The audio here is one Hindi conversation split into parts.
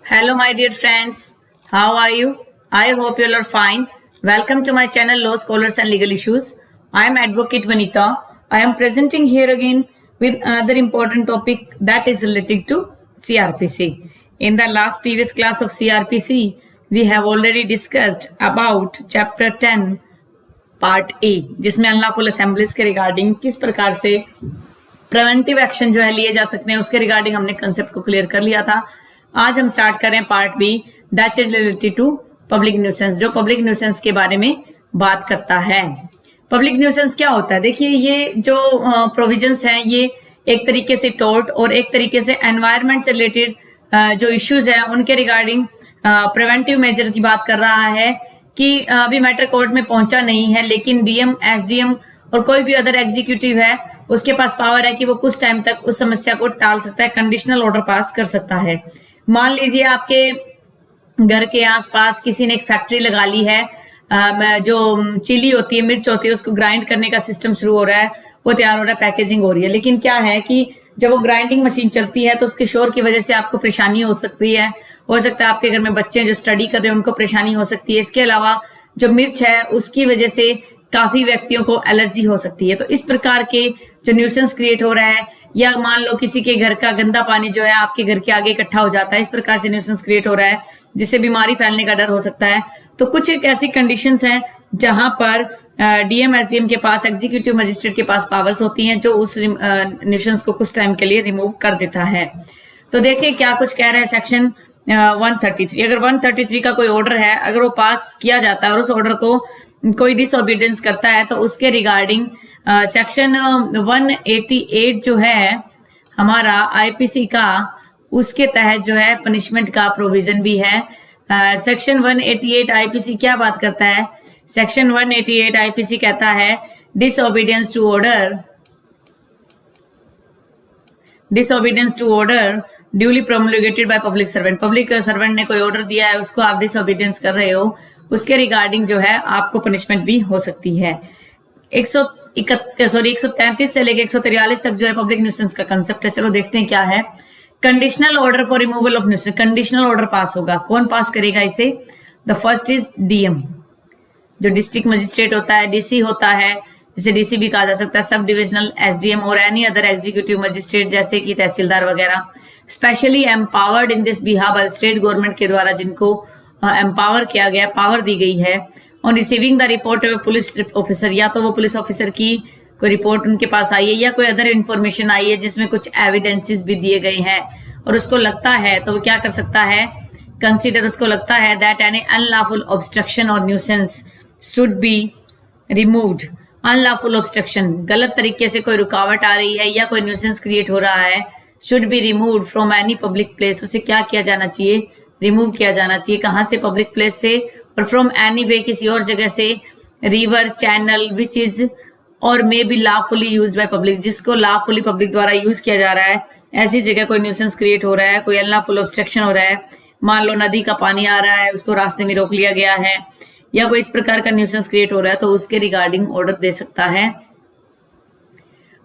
Hello, my dear friends. How are you? I hope you all are fine. Welcome to my channel Law Scholars and Legal Issues. I am Advocate Vanita. I am presenting here again with another important topic that is related to CRPC. In the last previous class of CRPC, we have already discussed about chapter 10 part A, जिसमें अनलॉफुल असेंबलीज के रिगार्डिंग किस प्रकार से प्रिवेंटिव एक्शन जो है लिए जा सकते हैं उसके रिगार्डिंग हमने कंसेप्ट को क्लियर कर लिया था। आज हम स्टार्ट कर रहे हैं part B, that is related to public nuisance, जो पब्लिक न्यूसेंस के बारे में बात करता है। पब्लिक न्यूसेंस क्या होता है? देखिए, ये जो प्रोविजंस हैं ये एक तरीके से टोर्ट और एक तरीके से एनवायरमेंट से रिलेटेड जो इश्यूज है उनके रिगार्डिंग प्रिवेंटिव मेजर की बात कर रहा है कि अभी मैटर कोर्ट में पहुंचा नहीं है, लेकिन डीएम, एसडीएम और कोई भी अदर एग्जीक्यूटिव है उसके पास पावर है कि वो कुछ टाइम तक उस समस्या को टाल सकता है, कंडीशनल ऑर्डर पास कर सकता है। मान लीजिए आपके घर के आसपास किसी ने एक फैक्ट्री लगा ली है, जो चिली होती है, मिर्च होती है, उसको ग्राइंड करने का सिस्टम शुरू हो रहा है, वो तैयार हो रहा है, पैकेजिंग हो रही है। लेकिन क्या है कि जब वो ग्राइंडिंग मशीन चलती है तो उसके शोर की वजह से आपको परेशानी हो सकती है। हो सकता है आपके घर में बच्चे जो स्टडी कर रहे हैं उनको परेशानी हो सकती है। इसके अलावा जो मिर्च है उसकी वजह से काफी व्यक्तियों को एलर्जी हो सकती है। तो इस प्रकार के जो न्यूसेंस क्रिएट हो रहा है, या मान लो किसी के घर का गंदा पानी जो है आपके घर के आगे इकट्ठा हो जाता है, इस प्रकार से न्यूसेंस क्रिएट हो रहा है जिससे बीमारी फैलने का डर हो सकता है। तो कुछ एक ऐसी कंडीशंस हैं जहां पर डीएम, एसडीएम के पास, एग्जीक्यूटिव मजिस्ट्रेट के पास पावर्स होती हैं जो उस न्यूसेंस को कुछ टाइम के लिए रिमूव कर देता है। तो देखिए क्या कुछ कह रहा है सेक्शन 133। अगर 133 का कोई ऑर्डर है, अगर वो पास किया जाता है और उस ऑर्डर को कोई डिसओबीडियंस करता है तो उसके रिगार्डिंग सेक्शन 188 जो है हमारा आईपीसी का, उसके तहत जो है पनिशमेंट का प्रोविजन भी है। सेक्शन 188 आईपीसी क्या बात करता है? सेक्शन 188 आईपीसी कहता है disobedience to order duly promulgated by public servant. Public servant ने कोई ऑर्डर दिया है, उसको आप डिसओबीडियंस कर रहे हो, उसके रिगार्डिंग जो है आपको पनिशमेंट भी हो सकती है। 133 से लेके 143 तक जो है पब्लिक न्यूसेंस का कंसेप्ट है। चलो देखते हैं क्या है। Conditional order for removal of nuisance, conditional order pass होगा। कौन पास करेगा इसे? द फर्स्ट इज डीएम, जो डिस्ट्रिक्ट मजिस्ट्रेट होता है, डीसी होता है, जिसे डीसी भी कहा जा सकता है, sub divisional SDM or any other executive magistrate जैसे कि तहसीलदार वगैरह, specially empowered in this behalf by state government के द्वारा, जिनको एम्पावर किया गया, पावर दी गई है। On receiving the report of police officer, या तो वो पुलिस ऑफिसर की कोई रिपोर्ट उनके पास आई है या कोई अदर इंफॉर्मेशन आई है जिसमें कुछ एविडेंसेस भी दिए गए हैं और उसको लगता है तो वो क्या कर सकता है? कंसीडर, उसको लगता है दैट एनी अनलॉफुल ऑब्स्ट्रक्शन और nuisance should be removed. Unlawful obstruction, गलत तरीके से कोई रुकावट आ रही है या कोई न्यूसेंस क्रिएट हो रहा है, should be removed from any public place, उसे क्या किया जाना चाहिए? रिमूव किया जाना चाहिए। कहां से? पब्लिक प्लेस से। और फ्रॉम एनी वे, किसी और जगह से, रिवर, चैनल, विच इज और may be lawfully used by public, जिसको लॉफुली पब्लिक द्वारा यूज किया जा रहा है, ऐसी जगह कोई न्यूसेंस क्रिएट हो रहा है, कोई अनलॉफुल ऑब्स्ट्रक्शन हो रहा है। मान लो नदी का पानी आ रहा है, उसको रास्ते में रोक लिया गया है, या कोई इस प्रकार का न्यूसेंस क्रिएट हो रहा है तो उसके रिगार्डिंग ऑर्डर दे सकता है।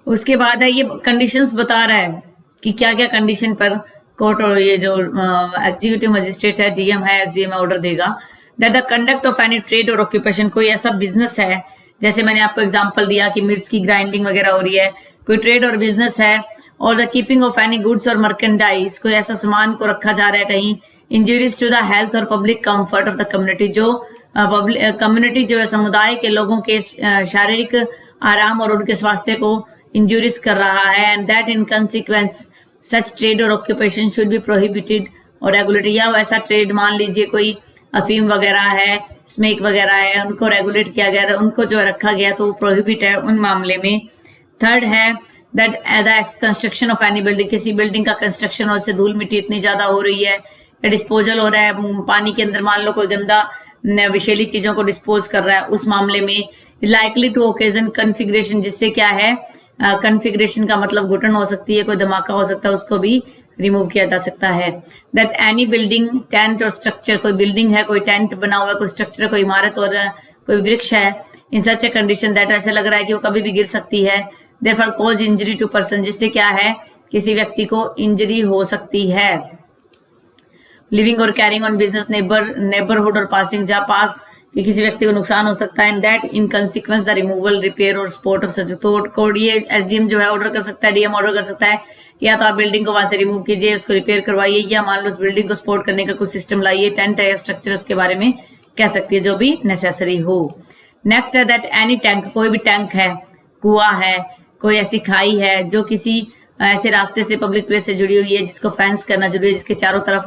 उसके बाद है ये कंडीशंस बता रहा है कि क्या क्या कंडीशन पर कोर्ट और ये जो एग्जीक्यूटिव मजिस्ट्रेट है, डीएम है, एसडीएम है, ऑर्डर देगा that the conduct of any trade और ऑक्यूपेशन, कोई ऐसा बिजनेस है, जैसे मैंने आपको एग्जांपल दिया कि मिर्च की ग्राइंडिंग वगैरह हो रही है, कोई ट्रेड और बिजनेस है, और the keeping of any goods और मर्केंडाइज, कोई ऐसा सामान को रखा जा रहा है कहीं, इंजरीज टू द हेल्थ और public comfort of the community, जो कम्युनिटी जो है समुदाय के लोगों के शारीरिक आराम और उनके स्वास्थ्य को इंजुरीज कर रहा है, and that in consequence such trade और ऑक्यूपेशन शुड बी प्रोहिबिटेड और रेगुलेटेड। या ऐसा ट्रेड, मान लीजिए कोई अफीम वगैरह है, स्मेक वगैरह है, उनको रेगुलेट किया गया है, उनको जो रखा गया तो वो प्रोहिबिट है उन मामले में। थर्ड है that the construction of any building, किसी बिल्डिंग का कंस्ट्रक्शन और उससे धूल मिट्टी इतनी ज्यादा हो रही है, डिस्पोजल हो रहा है पानी के अंदर, मान लो कोई गंदा विषैली चीजों को डिस्पोज कर रहा है, उस मामले में लाइकली टू ओकेजन कन्फिग्रेशन, जिससे क्या है, कन्फिग्रेशन का मतलब घुटन हो सकती है, कोई धमाका हो सकता है, उसको भी रिमूव किया जा सकता है। दैट एनी बिल्डिंग, टेंट और स्ट्रक्चर, कोई बिल्डिंग है, कोई टेंट बना हुआ है, कोई स्ट्रक्चर, कोई इमारत और कोई वृक्ष है, इन सच ए कंडीशन दैट, ऐसे लग रहा है कि वो कभी भी गिर सकती है, therefore cause injury to person, जिससे क्या है, किसी व्यक्ति को इंजरी हो सकती है। लिविंग और कैरिंग ऑन बिजनेस नेबरहुड और पासिंग, जहाँ पास कि किसी व्यक्ति को नुकसान हो सकता है, and that in consequence the removal, repair और सपोर्ट ऑफ सच। तो कोड ये एसडीएम जो है ऑर्डर कर सकता है, डीएम ऑर्डर कर सकता है कि या तो आप बिल्डिंग को वहां से रिमूव कीजिए, उसको रिपेयर करवाइए, या मान लो उस बिल्डिंग को सपोर्ट करने का कुछ सिस्टम लाइए, टेंट है, स्ट्रक्चर, उसके बारे में कह सकती है जो भी नेसेसरी हो। नेक्स्ट है दैट एनी टैंक, कोई भी टैंक है, कुआं है, कोई ऐसी खाई है जो किसी ऐसे रास्ते से पब्लिक प्लेस से जुड़ी हुई है जिसको फेंस करना जरूरी है, जिसके चारों तरफ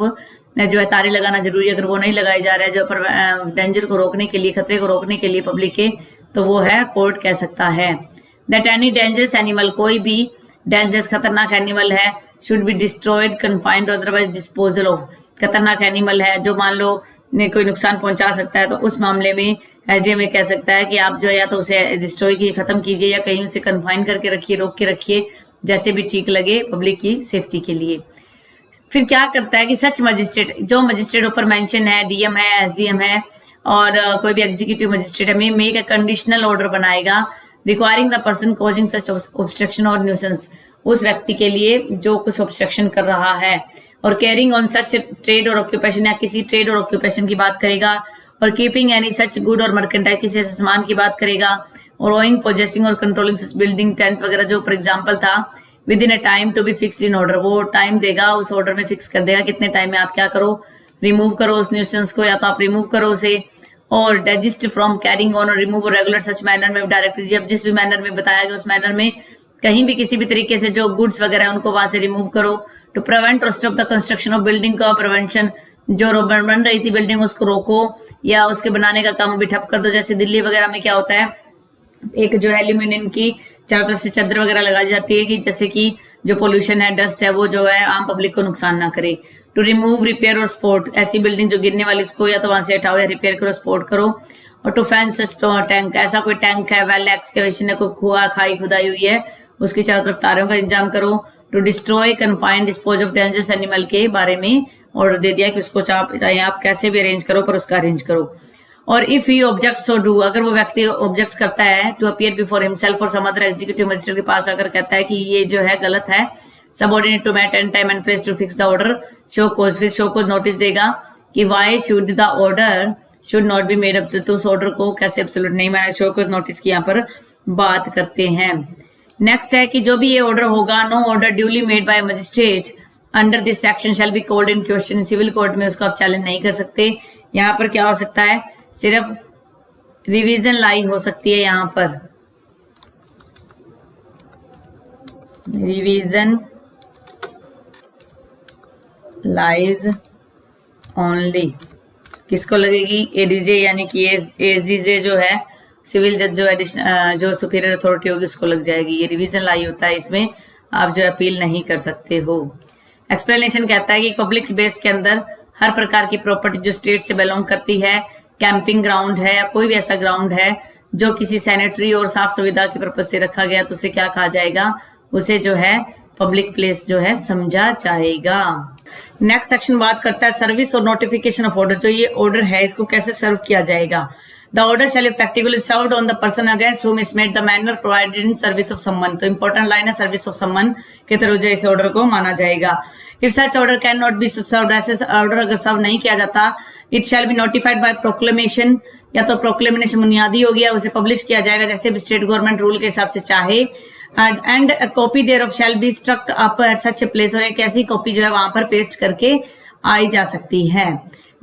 जो है तारे लगाना जरूरी है, अगर वो नहीं लगाया जा रहा है जो डेंजर को रोकने के लिए, खतरे को रोकने के लिए पब्लिक के, तो वो है कोर्ट कह सकता है। दैट एनी डेंजरस एनिमल, कोई भी डेंजरस खतरनाक एनिमल है, शुड बी डिस्ट्रॉयड, कन्फाइंड और अदरवाइज डिस्पोजल ऑफ। खतरनाक एनिमल है जो मान लो ने कोई नुकसान पहुंचा सकता है, तो उस मामले में एसडीएम कह सकता है कि आप जो है या तो उसे डिस्ट्रॉय की खत्म कीजिए या कहीं उसे कन्फाइन करके रखिए, रोक के रखिए, जैसे भी ठीक लगे पब्लिक की सेफ्टी के लिए। फिर क्या करता है कि सच मजिस्ट्रेट, जो मजिस्ट्रेट ऊपर मेंशन है, डीएम है, एसडीएम है और कोई भी एग्जीक्यूटिव मजिस्ट्रेट है, मेक अ कंडीशनल ऑर्डर बनाएगा requiring the person causing such obstruction और न्यूसेंस, उस व्यक्ति के लिए जो कुछ ऑब्स्ट्रक्शन कर रहा है, और कैरिंग ऑन सच ट्रेड और ऑक्यूपेशन, या किसी ट्रेड और ऑक्यूपेशन की बात करेगा, और कीपिंग एनी सच गुड और मर्केंटाइल, किसी ऐसे सामान की बात करेगा, और ओइंग पोजेसिंग और कंट्रोलिंग सच बिल्डिंग, टेंट वगैरह जो फॉर एग्जाम्पल था, within a time to be fixed in order, वो टाइम देगा, उस ऑर्डर में फिक्स कर देगा कितने टाइम में आप क्या करो, रिमूव करो उस न्यूसेंस को, या तो आप रिमूव करो उसे, और डेजिस्ट फ्रॉम कैरिंग ऑन और रिमूव रेगुलर सच मैनर में डायरेक्टली, जब जिस भी मैनर में बताया गया उस मैनर में कहीं भी किसी भी तरीके से जो गुड्स वगैरह है उनको वहां से रिमूव करो। टू प्रिवेंट और stop the construction of building का प्रिवेंशन, जो बन रही थी बिल्डिंग उसको रोको या उसके बनाने का काम भी ठप कर दो। जैसे दिल्ली वगैरह में क्या होता है, एक जो है एल्यूमिनियम की चारों तरफ से चादर वगैरह लगाई जाती है कि जैसे कि जो पोल्यूशन है, डस्ट है, वो जो है आम पब्लिक को नुकसान ना करे। टू रिमूव, रिपेयर और सपोर्ट, ऐसी बिल्डिंग जो गिरने वाली उसको या तो वहां से हटाओ या रिपेयर करो, सपोर्ट करो। और टू फेंस सच टैंक, ऐसा कोई टैंक है, वेल एक्सकेवेशन है, कोई कुआं खाई खुदाई हुई है, उसकी चारों तरफ तारों का इंतजाम करो। To destroy, confine, dispose of dangerous animal के बारे में ऑर्डर दे दिया कि उसको चाहे आप कैसे भी अरेंज करो पर उसका अरेंज करो। और if he object so do, अगर वो व्यक्ति ऑब्जेक्ट करता है, टू अपीयर बिफोर हिमसेल्फ और सम अदर एग्जीक्यूटिव मजिस्ट्रेट के पास अगर कहता है कि ये जो है गलत है, subordinate to mat and time and place to fix the order, show cause, फिर शो कोज नोटिस देगा कि why should the order should not be made up, तो उस ऑर्डर को कैसे एब्सोल्यूट नहीं माना, शो कोज नोटिस की यहाँ पर बात करते हैं। नेक्स्ट है कि जो भी ये ऑर्डर होगा, no order duly made by magistrate under this section shall be called in question, civil court में उसको आप चैलेंज नहीं कर सकते। यहाँ पर क्या हो सकता है, सिर्फ रिवीजन लाई हो सकती है, यहाँ पर रिवीजन लाइज ओनली, किसको लगेगी, एडीजे यानी कि एजीजे जो है सिविल जज जो एडिशनल जो सुपीरियर अथॉरिटी होगी उसको लग जाएगी। ये रिवीजन लाई होता है, इसमें आप जो अपील नहीं कर सकते हो। एक्सप्लेनेशन कहता है कि पब्लिक बेस के अंदर हर प्रकार की प्रॉपर्टी जो स्टेट से बिलोंग करती है, कैंपिंग ग्राउंड है या कोई भी ऐसा ग्राउंड है जो किसी सैनिटरी और साफ सुविधा के पर्पज से रखा गया, तो उसे क्या कहा जाएगा, उसे जो है पब्लिक प्लेस जो है समझा जाएगा। नेक्स्ट सेक्शन बात करता है सर्विस और नोटिफिकेशन ऑफ ऑर्डर, जो ये ऑर्डर है इसको कैसे सर्व किया जाएगा। The order shall be practically served on the person against whom is made the manner provided in service of someone, तो इंपॉर्टेंट लाइन है सर्विस ऑफ someone के थ्रू जो इस ऑर्डर को माना जाएगा। If such order cannot be served, ऐसे ऑर्डर अगर सर्व नहीं किया जाता, it shall be notified by proclamation, या तो प्रोक्लेमेशन बुनियादी हो गया, उसे पब्लिश किया जाएगा जैसे भी स्टेट गवर्नमेंट रूल के हिसाब से चाहे, and copy thereof shall be strucked up at such a place, और एक ऐसी कॉपी जो है वहां पर पेस्ट करके आई जा सकती है।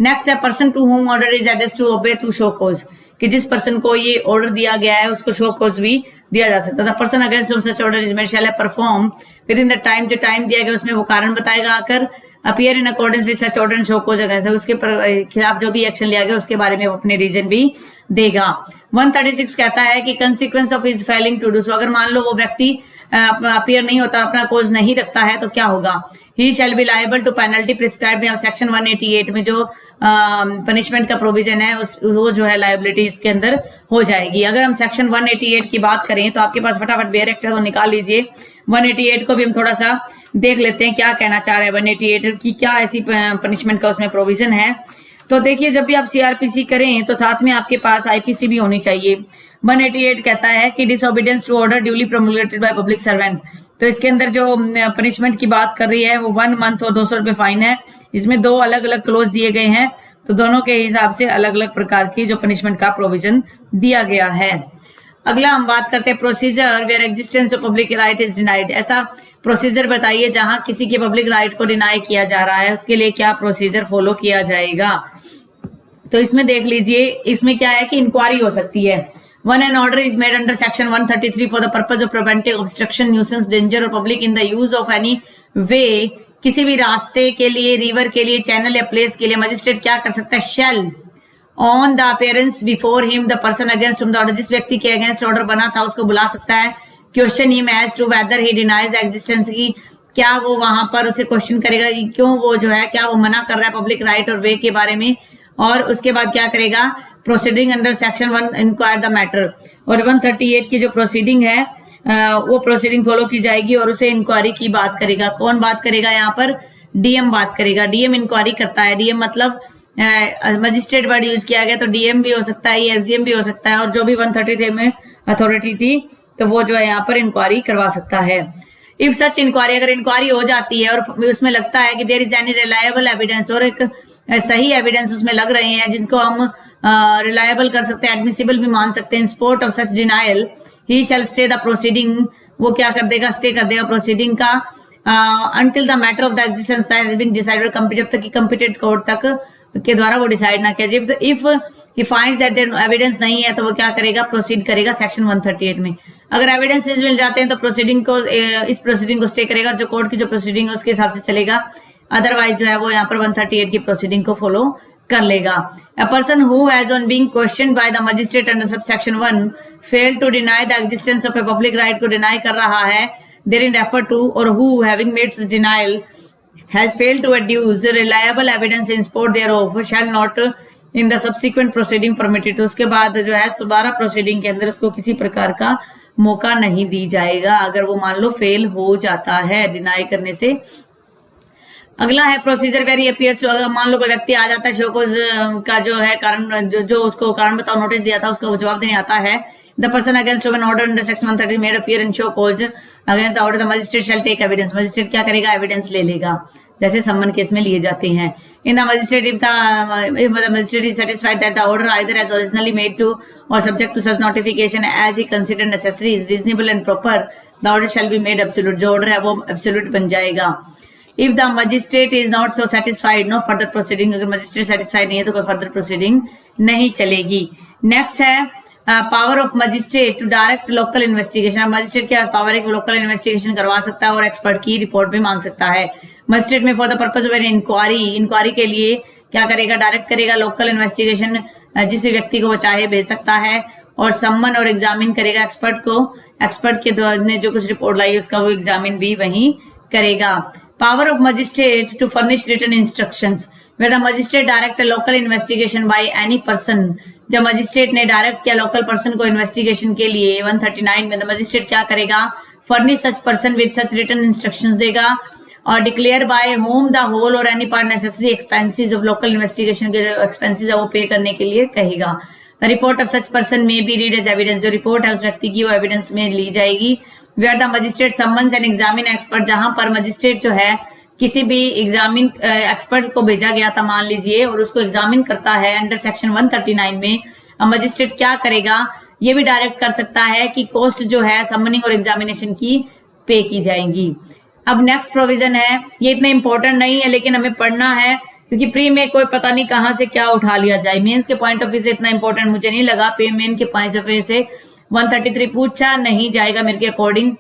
नेक्स्ट है person to whom order is addressed to obey to show cause, कि जिस पर्सन को ये ऑर्डर दिया गया है उसको शो कोज भी दिया जा सकता है। Person against whom such order is made shall perform within the time, जो टाइम दिया गया उसमें वो कारण बताएगा आकर, appear in accordance with such order and show cause against, उसके खिलाफ जो भी एक्शन लिया गया उसके बारे में वो अपने रीजन भी देगा। 136 कहता है कि consequence of his failing to do so, अगर मान लो वो व्यक्ति अपीयर नहीं होता, अपना कोज नहीं रखता है, तो क्या होगा, he shall be liable to penalty prescribed section 188 में जो पनिशमेंट का प्रोविजन है वो जो है लायबिलिटी इसके अंदर हो जाएगी। अगर हम सेक्शन 188 की बात करें तो आपके पास फटाफट बेयर एक्ट है तो निकाल लीजिए। 188 को भी हम थोड़ा सा देख लेते हैं क्या कहना चाह रहे हैं 188 की, क्या ऐसी पनिशमेंट का उसमें प्रोविजन है। तो देखिए जब भी आप सीआरपीसी करें तो साथ में आपके पास आईपीसी भी होनी चाहिए। 188 कहता है कि disobedience to order duly promulgated by public servant. तो इसके अंदर जो पनिशमेंट की बात कर रही है वो 1 मंथ और 200 रुपए फाइन है। इसमें दो अलग अलग क्लोज दिए गए हैं, तो दोनों के हिसाब से अलग अलग प्रकार की जो पनिशमेंट का प्रोविजन दिया गया है। अगला हम बात करते हैं procedure where existence of public right is denied. ऐसा प्रोसीजर बताइए जहां किसी के पब्लिक राइट को डिनाई किया जा रहा है, उसके लिए क्या प्रोसीजर फॉलो किया जाएगा। तो इसमें देख लीजिए, इसमें क्या है कि इंक्वायरी हो सकती है। When an order is made under section 133 for the purpose of preventing obstruction, nuisance, danger or public in the use of any way, किसी भी रास्ते के लिए, रिवर के लिए, चैनल या प्लेस के लिए मजिस्ट्रेट क्या कर सकता है, shall on the appearance before him the person against whom the order, जिस व्यक्ति के अगेंस्ट ऑर्डर बना था उसको बुला सकता है। Question him as to whether he denies the existence की, क्या वो वहां पर उसे क्वेश्चन करेगा कि क्यों वो जो है क्या वो मना कर रहा है पब्लिक राइट और वे के बारे में। और उसके बाद क्या करेगा, proceeding under section 1 inquire the matter. और 138 की जो प्रोसीडिंग है वो प्रोसीडिंग फॉलो की जाएगी और उसे इंक्वायरी की बात करेगा। कौन बात करेगा, यहाँ पर डीएम बात करेगा। डीएम इंक्वायरी करता है। डीएम मतलब मजिस्ट्रेट वर्ड यूज किया गया, तो डीएम भी हो सकता है, एसडीएम भी हो सकता है, और जो भी 133 में अथॉरिटी थी तो वो जो है यहाँ पर इंक्वायरी करवा सकता है। इफ सच इंक्वायरी, अगर इंक्वायरी हो जाती है और उसमें लगता है कि there is any reliable evidence, और एक सही एविडेंस उसमें लग रहे हैं जिनको हम रिलायबल कर सकते हैं, एडमिसिबल भी मान सकते हैं, in support of such denial he shall stay the proceeding, वो क्या कर देगा, स्टे कर देगा प्रोसीडिंग का until the matter of the existence has been decided, जब तक कि कॉम्पिटेंट कोर्ट तक के द्वारा वो डिसाइड ना किया। If he finds that there evidence नहीं है तो वो क्या करेगा, प्रोसीड करेगा सेक्शन 138 में। अगर एविडेंसेस मिल जाते हैं तो प्रोसीडिंग को, इस प्रोसीडिंग को स्टे करेगा, जो कोर्ट की जो प्रोसीडिंग है उसके हिसाब से चलेगा। अदरवाइज जो है वो यहाँ पर 138 की प्रोसीडिंग को फॉलो कर लेगा। A person who has on being questioned by the magistrate under subsection 1 failed to deny the existence of a public right को deny कर रहा है therein referred to, or who having made such denial has failed to adduce reliable evidence in support thereof shall not in the subsequent proceeding permitted। तो उसके बाद जो है दोबारा प्रोसीडिंग के अंदर उसको किसी प्रकार का मौका नहीं दी जाएगा अगर वो मान लो फेल हो जाता है डिनाई करने से। अगला है प्रोसीजर वेरी अपीयर्स, अगर मान लो कोई व्यक्ति आ जाता है, शो कोज का जो है कारण, जो उसको कारण बताओ नोटिस दिया था उसका वो जवाब देने आता है। The person against an order under section 130 made appear in show cause against the order, the magistrate shall take evidence, magistrate क्या करेगा, एविडेंस ले लेगा, जैसे सम्मन केस में लिए जाते हैं। In the magistrate if the magistrate is satisfied that the order either as originally made to or subject to such notification as he consider necessary is reasonable and proper, the order shall be made absolute, जो ऑर्डर है वो एब्सोल्यूट बन जाएगा। If the magistrate is not so satisfied no further proceeding, अगर मजिस्ट्रेट सेटिस्फाइड नहीं है तो कोई फर्दर प्रोसीडिंग नहीं चलेगी। नेक्स्ट है power of magistrate to direct local investigation. Magistrate के पास पावर है कि लोकल इन्वेस्टिगेशन करवा सकता है और एक्सपर्ट की रिपोर्ट भी मांग सकता है। Magistrate may for the purpose of an inquiry के लिए क्या करेगा, डायरेक्ट करेगा लोकल इन्वेस्टिगेशन, जिस भी व्यक्ति को वो चाहे भेज सकता है, और सम्मन और एग्जामिन करेगा एक्सपर्ट को, एक्सपर्ट के द्वारा ने जो कुछ रिपोर्ट लाई उसका वो एग्जामिन भी वही करेगा। Power of magistrate to furnish written instructions where the magistrate direct a local investigation by any person, जब मजिस्ट्रेट ने डायरेक्ट किया लोकल पर्सन को इन्वेस्टिगेशन के लिए 139 में, द मजिस्ट्रेट क्या करेगा, furnish such person with such written instructions देगा और declare by whom the whole or any part necessary expenses of local investigation के जो एक्सपेंसेस है वो पे करने के लिए कहेगा। The report of such person may be read as evidence, जो रिपोर्ट है उस व्यक्ति की वो एविडेंस में ली जाएगी। Where the magistrate summons and examine expert, जहां पर मजिस्ट्रेट जो है किसी भी एग्जामिन एक्सपर्ट को भेजा गया था मान लीजिए और उसको एग्जामिन करता है अंडर सेक्शन 139 में, मजिस्ट्रेट क्या करेगा, ये भी डायरेक्ट कर सकता है कि कॉस्ट जो है सम्मनिंग और एग्जामिनेशन की पे की जाएंगी। अब नेक्स्ट प्रोविजन है, ये इतना इंपॉर्टेंट नहीं है लेकिन हमें पढ़ना है क्योंकि प्री में कोई पता नहीं कहां से क्या उठा लिया जाए। मेंस के पॉइंट ऑफ व्यू से इतना इंपॉर्टेंट मुझे नहीं लगा, मेन के पॉइंट ऑफ व्यू से 133 पूछा नहीं जाएगा मेरे के अकॉर्डिंग,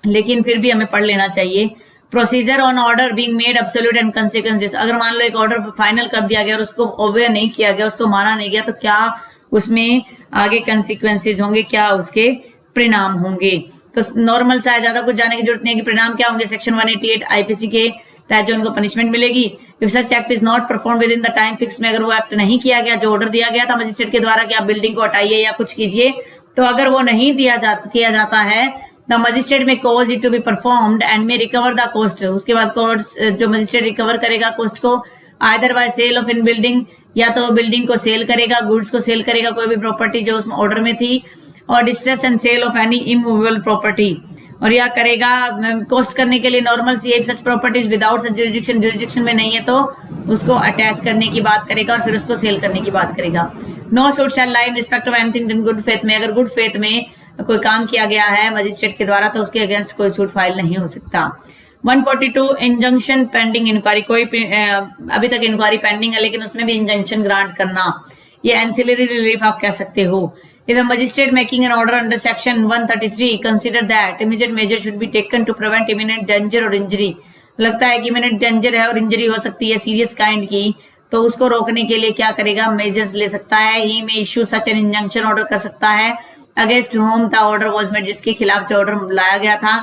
लेकिन फिर भी हमें पढ़ लेना चाहिए। Procedure on order being made absolute and consequences, अगर मान लो एक ऑर्डर फाइनल कर दिया गया और उसको ओबे नहीं किया गया, उसको माना नहीं गया, तो क्या उसमें आगे कंसीक्वेंसेस होंगे, क्या उसके परिणाम होंगे। तो नॉर्मल सा है, ज्यादा कुछ जाने की जरूरत नहीं है कि परिणाम क्या होंगे। सेक्शन 188 आईपीसी के तहत जो उनको पनिशमेंट मिलेगी, if such act is not perform within the time fix में, अगर वो एक्ट नहीं किया गया जो ऑर्डर दिया गया था मजिस्ट्रेट के द्वारा कि आप बिल्डिंग को हटाइए या कुछ कीजिए, तो अगर वो नहीं किया जाता है, the magistrate may cause it to be performed and may recover the cost, उसके बाद कॉस्ट जो मजिस्ट्रेट रिकवर करेगा कॉस्ट को either by sale of in building, या तो बिल्डिंग को सेल करेगा, गुड्स को सेल करेगा, कोई भी प्रॉपर्टी जो उसमें ऑर्डर में थी, और distress and sale of any immovable property, और या करेगा कॉस्ट करने के लिए नॉर्मल सी such properties without such jurisdiction, jurisdiction में नहीं है तो उसको अटैच करने की बात करेगा और फिर उसको सेल करने की बात करेगा। No suit shall lie in respect of anything in good faith में, अगर गुड फेथ में कोई काम किया गया है मजिस्ट्रेट के द्वारा तो उसके अगेंस्ट कोई सूट फाइल नहीं हो सकता। 142 इंजंक्शन पेंडिंग इंक्वायरी, कोई अभी तक इंक्वायरी पेंडिंग है लेकिन उसमें भी इंजंक्शन ग्रांट करना, ये एंसिलरी रिलीफ आप कह सकते हो। If a magistrate making an order under section 133 consider that immediate measure should be taken to prevent imminent danger or injury, लगता है कि imminent danger है और इंजरी हो सकती है सीरियस काइंड की, तो उसको रोकने के लिए क्या करेगा, मेजर्स ले सकता है। He may issue such an injunction order कर सकता है against whom the order was made, जिसके खिलाफ जो ऑर्डर लाया गया था,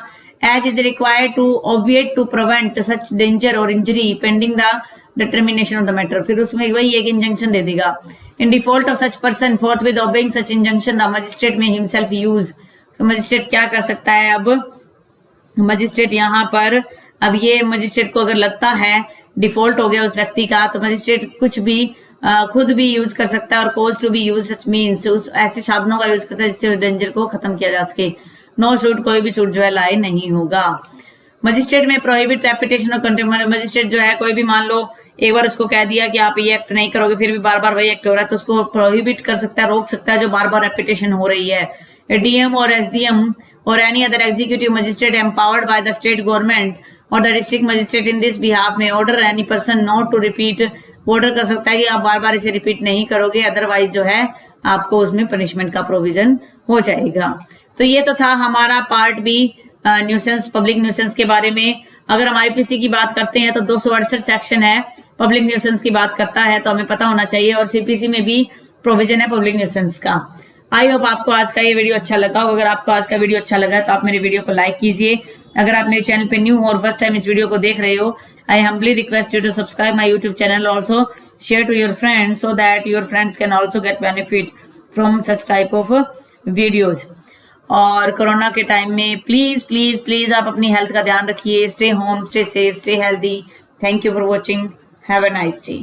as is required to obviate to prevent such danger or injury pending the determination of the matter, फिर उसमें वही एक इंजंक्शन दे देगा। In default of such person forthwith obeying such injunction the magistrate may himself use, तो मजिस्ट्रेट क्या कर सकता है, अब मजिस्ट्रेट यहाँ पर अब ये मजिस्ट्रेट को अगर लगता है डिफॉल्ट हो गया उस व्यक्ति का तो मजिस्ट्रेट कुछ भी खुद भी यूज कर सकता है और cause to be used such means, उस ऐसे साधनों का यूज करता है जिससे डेंजर को खत्म किया जा सके। नो शूट, कोई भी सूट जो है लाए नहीं होगा। मजिस्ट्रेट में प्रोहिबिट रेपिटेशन और कंटेम्प्ट, मजिस्ट्रेट जो है कोई भी मान लो एक बार उसको कह दिया कि आप ये एक्ट नहीं करोगे फिर भी बार बार वही एक्ट हो रहा है तो उसको प्रोहिबिट कर सकता है, रोक सकता है जो बार बार रेपिटेशन हो रही है। DM or SDM or any other executive magistrate empowered by the state government or the district magistrate in this behalf में order any person not to repeat, order कर सकता है कि आप बार बार इसे रिपीट नहीं करोगे अदरवाइज जो है आपको उसमें पनिशमेंट का प्रोविजन हो जाएगा। तो ये तो था हमारा part B nuisance, public nuisance के बारे में। अगर हम आईपीसी की बात करते हैं तो 268 सेक्शन है पब्लिक न्यूसेंस की बात करता है तो हमें पता होना चाहिए, और सीपीसी में भी प्रोविजन है पब्लिक न्यूसेंस का। आई होप आपको आज का ये वीडियो अच्छा लगा। अगर आपको आज का वीडियो अच्छा लगा तो आप मेरे वीडियो को लाइक कीजिए। अगर आप मेरे चैनल पे न्यू हो और फर्स्ट टाइम इस वीडियो को देख रहे हो, I humbly request you to subscribe my YouTube channel, also share to your friends so that your friends can also get benefit from such type of videos. और कोरोना के टाइम में प्लीज प्लीज प्लीज आप अपनी हेल्थ का ध्यान रखिए। Stay home, stay safe, stay healthy. Thank you for watching. Have a nice day.